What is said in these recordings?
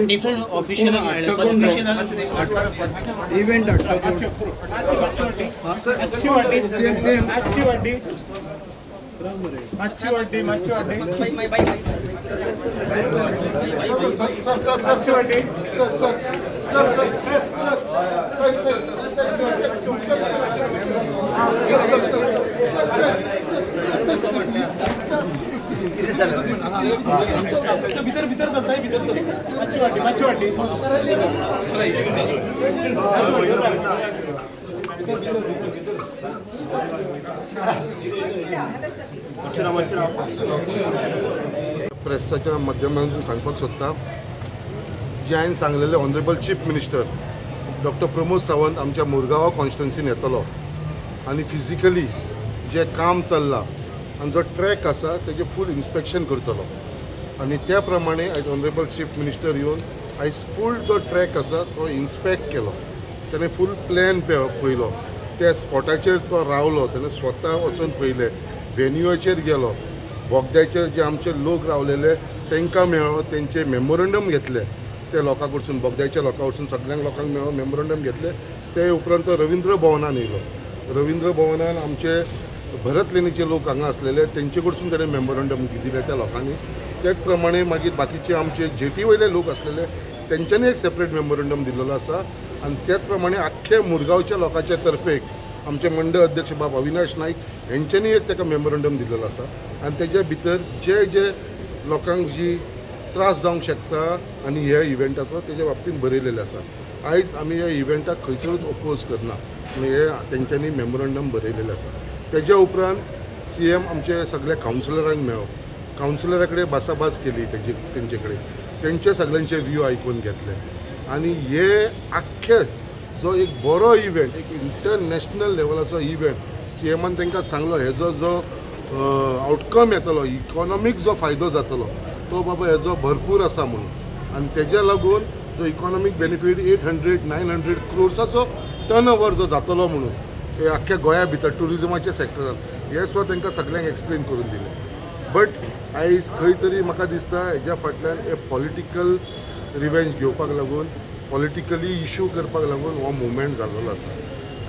different official event प्रेसाच्या माध्यमातून सांगपाक सोदता जे हांवें सांगलेले honourable chief minister doctor Pramod Sawant आमच्या मुरगांव कॉन्स्टिट्युन्सीन येतलो आनी फिजिकली जे काम चल्लां आनी जो ट्रॅक आसा तेजे फूल इन्स्पेक्शन करतलो आनी त्या प्रमाणे आयज ऑनरेबल चीफ मिनिस्टर येवन आयज फूल जो ट्रॅक आसा तो इन्स्पेक्ट केलो ताणें फूल प्लॅन पळयलो त्या स्पॉटाचेर तो रावलो ताणें स्वता वचून पळयलें वेन्यूचेर गेलो बोगद्याचेर जे आमचे लोक रावलेले तांकां मेळ्ळो तेंचे मेमोरंडम घेतले ते लोकां कडसून बोगद्याच्या लोकां कडसून सगळ्यांक लोकांक मेळ्ळो मेमोरंडम घेतले ते उपरांत तो रविंद्र भवनान येयलो रविंद्र भवनान आमचे भरत लेणीचे लोक हांगा आसलेले तेंचे कडसून ताणें मेमोरंडम दिले त्या लोकांनी त्याच प्रमाणे मागीर बाकीचे आमचे जेटी वयले लोक आसलेले तेंच्यांनी एक सेपरेट मेमोरंडम दिल्लो आसा आनी त्याच प्रमाणे आख्खे मुरगांवच्या लोकांच्या तर्फे आमचे मंडळ अध्यक्ष बाब अविनाश नाईक हेंच्यांनी एक ताका मेमोरंडम दिल्लो आसा आनी तेजे भितर जे जे लोकांक जी त्रास जावंक शकता आनी ह्या इव्हेंटाचो तेजे बाबतींत बरयलेलें आसा आयज आमी ह्या इव्हेंटाक खंयचोच ओपोज करना आनी हे तेंच्यांनी मेमोरंडम बरयलेलें आसा तेज्या उपरांत CM आमचे सगळ्या कावन्सिलरांक मेळ्ळो कावन्सिलरा कडेन भासाभास केली तेंचे कडेन तेंचे सगळ्यांचे व्यू आयकून घेतले आनी हे आख्खे जो एक बरो इव्हेंट एक इंटरनॅशनल लेवलाचो इव्हेंट CMन तांकां सांगलो हेजो जो आउटकम येतलो इकॉनॉमीक जो फायदो जातलो तो बाबा हेजो भरपूर आसा म्हणून आनी तेज्या लागून जो इकॉनॉमीक बेनिफीट 800-900 क्रोर्साचो टर्न ओवर जो जातलो म्हणून हे आख्ख्या गोंया भितर टुरिजमाच्या सॅक्टरान हे सुद्दां तांकां सगळ्यांक एक्सप्लेन करून दिलें बट आयज खंय तरी म्हाका दिसता हेज्या फाटल्यान हे पॉलिटिकल रिवेंज घेवपाक लागून पॉलिटिकली इश्यू करपाक लागून हो मुवमेंट जाल्लो आसा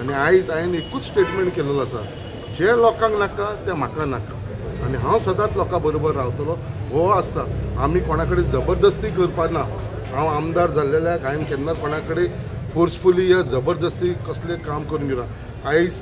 आनी आयज हांवें एकूच स्टेटमेंट केल्लो आसा जे लोकांक नाका ते म्हाका नाका आनी हांव सदांच लोकां बरोबर रावतलो हो आसता आमी कोणा कडेन जबरदस्ती करपाना हांव आमदार जाल्लेल्याक हांवें केन्ना कोणा कडेन फोर्सफुली या जबरदस्ती कसलें काम करून घेवना आयज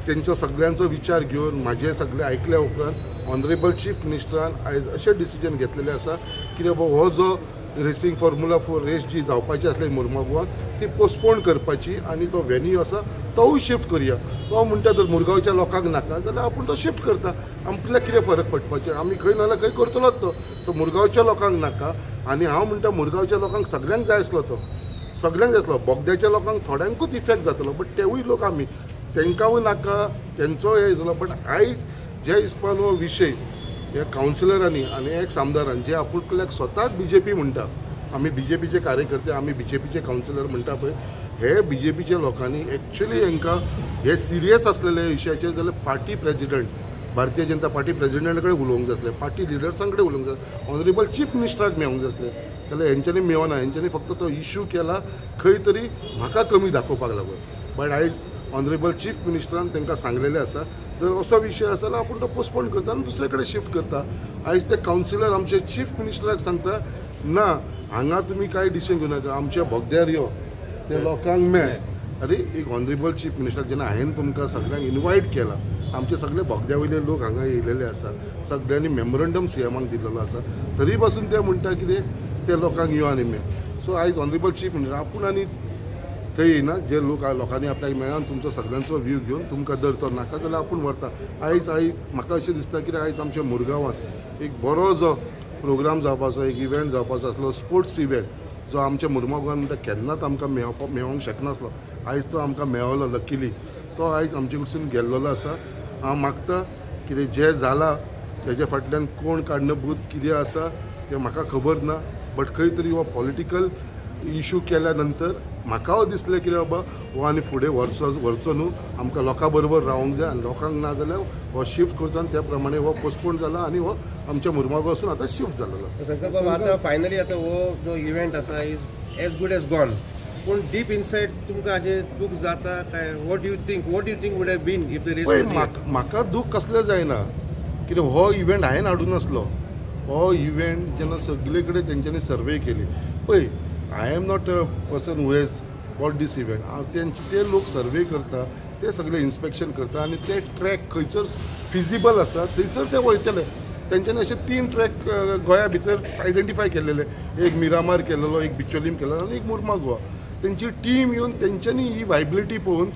तेंचो सगळ्यांचो विचार घेवन म्हाजे सगळे आयकल्या उपरांत ऑनरेबल चीफ मिनिस्टरान आयज अशें डिसिजन घेतलेलें आसा की हो जो रेसींग फॉर्म्युला 4 रेस जी जावपाची आसली मुर्मुगांवान ती पोस्टपोन करपाची आनी तो वेन्यू आसा तोवूय शिफ्ट करया तो म्हणटा जर मुरगांवच्या लोकांक नाका जाल्यार आपूण तो शिफ्ट करता आपल्याक कितें फरक पडपाचें आमी खंय नाल्यार खंय करतलोच तो सो मुरगांवच्या लोकांक नाका आनी हांव म्हणटा मुरगांवच्या लोकांक सगळ्यांक जाय आसलो तो सगळ्यांक जाय आसलो बोगद्याच्या लोकांक थोड्यांकूच इफेक्ट जातलो बट तेवूय लोक आमी तांकांय नाका तेंचो हे जालो बट आयज जे हिसपान हो विशय ह्या कावन्सिलरांनी आनी एक्स आमदारांनी जे आपुणल्याक स्वताक BJP म्हणटा आमी BJPचे कार्यकर्ते आमी BJPचे कावन्सिलर म्हणटा पळय हे BJPच्या लोकांनी एक्चुअली हांकां हे सिरियस आसलेले विशयाचेर जाल्यार party president Bharatiya Janata party प्रेजिडंटा कडेन उलोवंक जाय आसलें पार्टी लिडर्सां कडेन उलोवंक जाय ऑनरेबल चीफ मिनिस्टराक मेळोंक जाय आसलें जाल्यार हेंच्यांनी मेळना हेंच्यांनी फक्त तो इश्यू केला खंय तरी म्हाका कमी दाखोवपाक लागून बट आयज ऑनरेबल चीफ मिनिस्टरान तांकां सांगलेलें आसा जर असो विशय आसा जाल्यार आपूण तो पोस्टपोन करता आनी दुसरे कडेन शिफ्ट करता आयज ते कावन्सिलर आमचे चीफ मिनिस्टराक सांगता ना हांगा तुमी कांय डिसिजन घेवनाका आमच्या बोगद्यार यो ते लोकांक मेळ अरे एक ऑनरेबल चीफ मिनिस्टर जेन्ना हांवें तुमकां सगळ्यांक इनवायट केला आमचे सगळे बोगद्या वयले लोक हांगा येयलेले आसा सगळ्यांनी मेमोरंडम CMाक दिल्लो आसा तरी पासून ते म्हणटा कितें ते लोकांक यो आनी मेळ सो आयज ऑनरेबल चीफ मिनिस्टर आपूण आनी थंय येयना जे लोकांनी आपल्याक मेळ्ळा आनी तुमचो सगळ्यांचो व्यू घेवन तुमकां दर तो नाका जाल्यार आपूण व्हरता. आयज म्हाका अशें दिसता की आयज आमच्या मुरगांवांत एक बरो जो प्रोग्राम जावपाचो, एक इव्हेंट जावपाचो आसलो, स्पोर्ट्स इव्हेंट जो आमच्या मुरगांवान केन्नाच आमकां मेळोंक शकनासलो, आयज तो आमकां मेळलो लकीली. तो आयज आमचे कडसून गेल्लो आसा. हांव मागता कितें जें जालां तेजे फाटल्यान कोण कारणभूत कितें आसा तें म्हाका खबर ना, बट खंय तरी हो पॉलिटिकल इशू केल्या नंतर म्हाका दिसलें की बाबा हो आनी फुडें व्हरचो न्हू, आमकां लोकां बरोबर रावंक जाय आनी लोकांक ना जाल्यार हो शिफ्ट करचो आनी त्या प्रमाणे हो पोस्टपोन जाला आनी हो आमच्या मुरमागांव वचून आतां शिफ्ट जालेलो आसा. आतां फायनली आतां हो जो इव्हेंट आसा is as good as gone, पूण डीप इनसायड तुमकां हाजें दूख जाता काय? What you think would have been if the race? म्हाका दूख कसलें जायना, कित्याक हो इव्हेंट हांवें हाडून नासलो. हो इव्हेंट जेन्ना सगळे कडेन तेंच्यांनी सर्वे केली पळय, I am not a person who has what this event. ते लोक सर्वे करता, ते सगळे इन्स्पेक्शन करता आनी ते ट्रॅक खंयसर फिजिबल आसा थंयसर ते वयतले. तेंच्यांनी अशे 3 ट्रॅक गोंया भितर आयडेंटिफाय केलेले, एक मिरामार केलेलो, एक बिचोलीम केलेलो आनी एक मुर्मागोवा. तेंची टीम येवन तेंच्यांनी ही वायबिलिटी पळोवन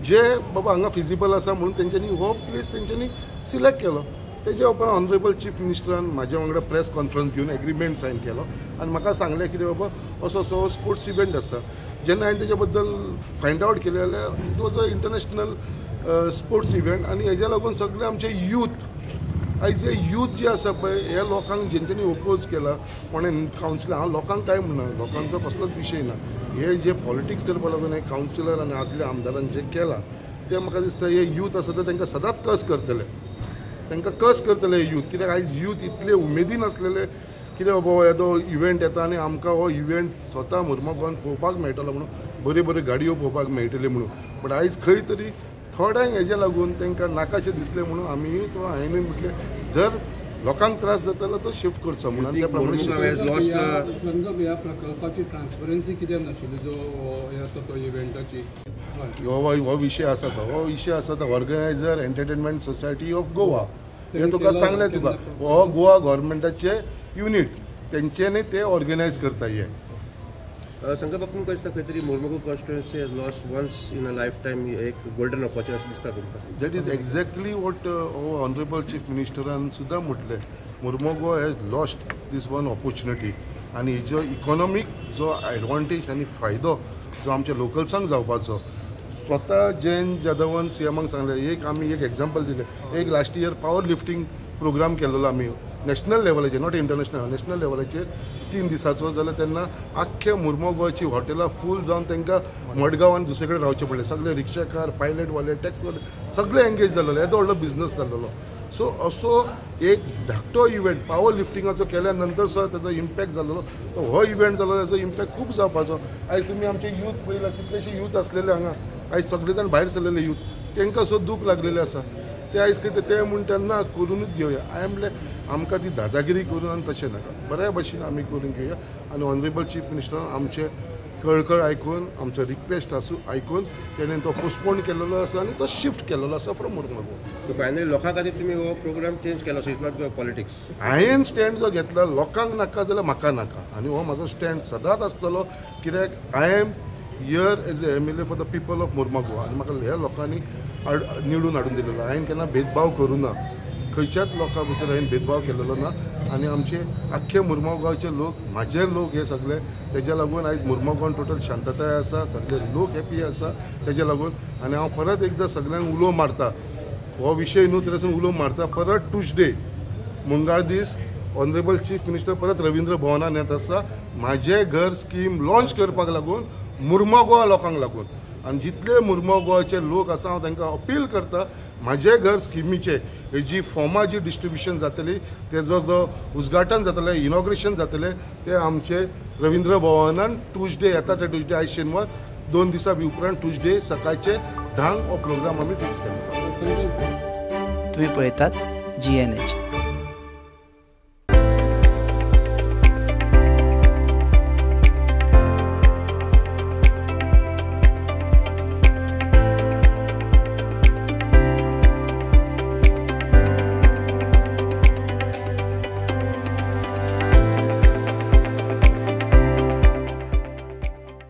जे बाबा हांगा फिजिबल आसा म्हणून तेंच्यांनी हो प्लेस तेंच्यांनी सिलेक्ट केलो. तेज्या उपरांत ऑनरेबल चीफ मिनिस्टरान म्हाज्या वांगडा प्रेस कॉन्फरन्स घेवन एग्रीमेंट सायन केलो आनी म्हाका सांगलें कितें बाबा असो स्पोर्ट्स इव्हेंट आसा. जेन्ना हांवें तेज्या बद्दल फायंड आवट केलें जाल्यार it was a international sports event आनी हेज्या लागून सगळे आमचे यूथ आयज हे यूथ जे आसा पळय हे लोकांक जेंच्यांनी ओपोज केला कोणें कावन्सिलर, हांव लोकांक काय म्हणना, लोकांचो कसलोच विशय ना. हे जे पॉलिटिक्स करपा लागून हे कावन्सिलर आनी आदल्या आमदारान जे केलां ते म्हाका दिसता हे यूथ आसा ते तांकां सदांच कस करतले, तांकां कस करतले यूथ. कित्याक आयज यूथ इतले उमेदीन आसलेले कितें बाबा येदो इव्हेंट येता आनी आमकां हो इव्हेंट स्वता मुरमागांवान पळोवपाक मेळटलो म्हणून, बऱ्यो गाडयो पळोवपाक मेळटल्यो म्हणून. बट आयज खंय तरी थोड्यांक हेजे लागून तांकां नाकाशें दिसलें म्हणून आमी तो हांवें म्हटलें जर लोकांक त्रास जाता जाल्यार तो शिफ्ट करचो म्हणून. त्या प्रमाणे ह्या प्रकल्पाची ट्रान्सपरन्सी कित्याक नाशिल्ली जो येता तो इव्हेंटाची? हो विशय आसा तो organiser entertainment society of Goa. हे तुका सांगलें तुका हो गोवा गव्हर्मेंटाचे युनिट तेंच्यांनी ते ऑर्गनायज करता. हे संजय बाबा तुमकां दिसता खंय तरी Mormugao constituency has lost once in a life time एक गोल्डन ऑपॉर्च्युनिटी दिसता तुमकां? That is exactly what honourable chief मिनिस्टरान सुद्दां म्हटलें. Mormugao has lost this one opportunity आनी हेजो इकॉनॉमीक जो एडवांटेज आनी फायदो जो आमच्या लोकल्सांक जावपाचो स्वता जयंत जाधवान सीएमाक सांगलें. आमी एक एग्जाम्पल दिलें. एक last year power lifting programme केल्लो आमी नॅशनल लेवलाचेर, नॉट इंटरनॅशनल, नॅशनल लेवलाचेर 3 दिसाचो. जाल्यार तेन्ना आख्ख्या मुरमुगांवची हॉटेलां फूल जावन तांकां मडगांव आनी दुसरे कडेन रावचें पडलें. सगळे रिक्षाकार, पायलटवाले, टॅक्सीवाले सगळे एंगेज जाल्ले. येदो व्हडलो बिझनस जाल्लो. सो असो एक धाकटो इव्हेंट पावर लिफ्टिंगाचो केल्या नंतर सुद्दां ताजो इम्पॅक्ट जाल्लो. तो हो इव्हेंट जालो ताजो इम्पॅक्ट खूब जावपाचो. आयज तुमी आमचे यूथ पळयला कितलेशे यूथ आसलेले हांगा, आयज सगळे जाण भायर सरलेले यूथ, तांकां सुद्दां दूख लागलेलें आसा. ते आयज कितें ते म्हूण तेन्ना करूनच घेवया. हांवें म्हणलें आमकां ती दादागिरी करून आनी तशें नाका, बऱ्या भशेन आमी करून घेवया. आनी ऑनरेबल चीफ मिनिस्टरान आमचे कळकळ आयकून आमचो रिक्वेस्ट आसूं आयकून तेणें तो पोस्टपोन केल्लो आसा आनी तो शिफ्ट केल्लो आसा फ्रॉम मुरमुगांव. फायनली लोकां खातीर तुमी हो प्रोग्राम चेंज केलो, so it's not your politics. हांवें स्टँड जो घेतला लोकांक नाका जाल्यार म्हाका नाका आनी हो म्हाजो स्टँड सदांच आसतलो. कित्याक I am here as a MLA for the people of Mormugao आनी म्हाका ह्या लोकांनी निवडून हाडून दिलेलो. हांवें केन्ना भेदभाव करूं ना, खंयच्याच लोकां भितर हांवें भेदभाव केलेलो ना. आनी आमचे आख्खे मुरमुगांवचे लोक, म्हाजे लोक हे सगळे, तेज्या लागून आयज मुरमुगांवान टोटल शांतताय आसा, सगळे लोक हॅपी आसा तेज्या लागून. आनी हांव परत एकदां सगळ्यांक उलो मारता, हो विशय न्हू तरेसून उलो मारता. परत ट्युजडे मंगळ दीस ऑनरेबल चीफ मिनिस्टर परत रवींद्र भवनान येत आसा म्हाजें घर स्कीम लॉन्च करपाक लागून मुरमुगांव लोकांक लागून. आनी जितले मुरमुगांवचे लोक आसा हांव तांकां अपील करता म्हाजे घर स्किमीचे हेजी फॉर्मां जी डिस्ट्रिब्युशन जातली तेजो जो उद्घाटन जातलें, इनॉग्रेशन जातलें ते आमचे रवींद्र भवनान ट्युजडे येता ते ट्युजडे आयज शेनवार 2 दिसा उपरांत ट्युजडे सकाळचे 10 हो प्रोग्राम आमी फिक्स केला. तुम्ही पळयतात GNH.